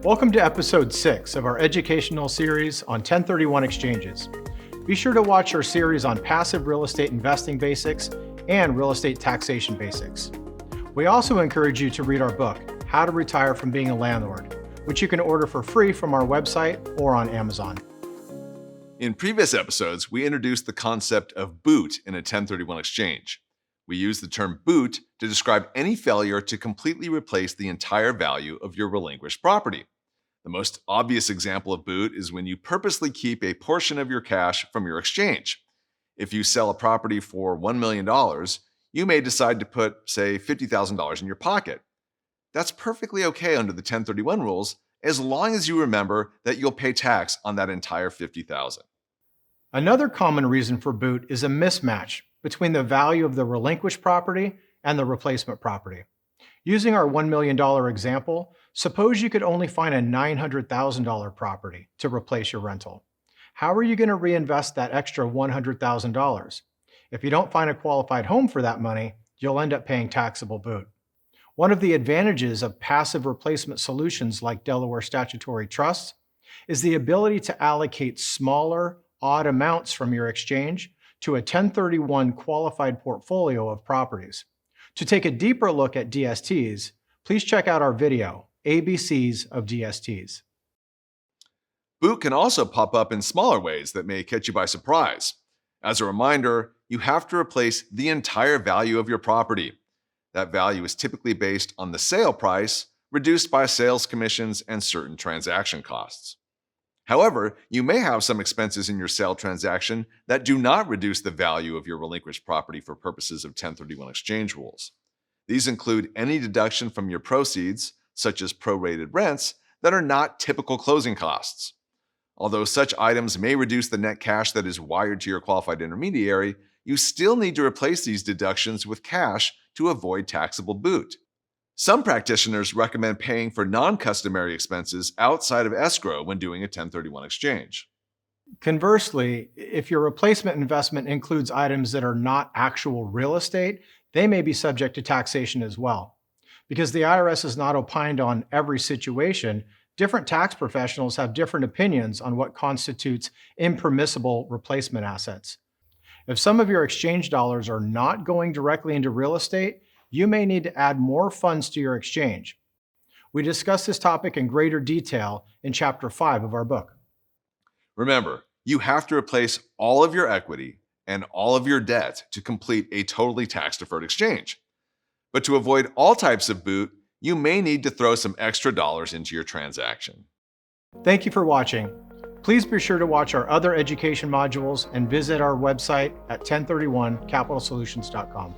Welcome to episode 6 of our educational series on 1031 exchanges. Be sure to watch our series on passive real estate investing basics and real estate taxation basics. We also encourage you to read our book, How to Retire from Being a Landlord, which you can order for free from our website or on Amazon. In previous episodes, we introduced the concept of boot in a 1031 exchange. We use the term boot to describe any failure to completely replace the entire value of your relinquished property. The most obvious example of boot is when you purposely keep a portion of your cash from your exchange. If you sell a property for $1 million, you may decide to put, say, $50,000 in your pocket. That's perfectly okay under the 1031 rules, as long as you remember that you'll pay tax on that entire $50,000. Another common reason for boot is a mismatch between the value of the relinquished property and the replacement property. Using our $1 million example, suppose you could only find a $900,000 property to replace your rental. How are you going to reinvest that extra $100,000? If you don't find a qualified home for that money, you'll end up paying taxable boot. One of the advantages of passive replacement solutions like Delaware statutory trusts is the ability to allocate smaller, odd amounts from your exchange to a 1031 qualified portfolio of properties. To take a deeper look at DSTs, please check out our video, ABCs of DSTs. Boot can also pop up in smaller ways that may catch you by surprise. As a reminder, you have to replace the entire value of your property. That value is typically based on the sale price, reduced by sales commissions and certain transaction costs. However, you may have some expenses in your sale transaction that do not reduce the value of your relinquished property for purposes of 1031 exchange rules. These include any deduction from your proceeds, such as prorated rents, that are not typical closing costs. Although such items may reduce the net cash that is wired to your qualified intermediary, you still need to replace these deductions with cash to avoid taxable boot. Some practitioners recommend paying for non-customary expenses outside of escrow when doing a 1031 exchange. Conversely, if your replacement investment includes items that are not actual real estate, they may be subject to taxation as well. Because the IRS is not opined on every situation, different tax professionals have different opinions on what constitutes impermissible replacement assets. If some of your exchange dollars are not going directly into real estate, you may need to add more funds to your exchange. We discuss this topic in greater detail in Chapter 5 of our book. Remember, you have to replace all of your equity and all of your debt to complete a totally tax-deferred exchange. But to avoid all types of boot, you may need to throw some extra dollars into your transaction. Thank you for watching. Please be sure to watch our other education modules and visit our website at 1031capitalsolutions.com.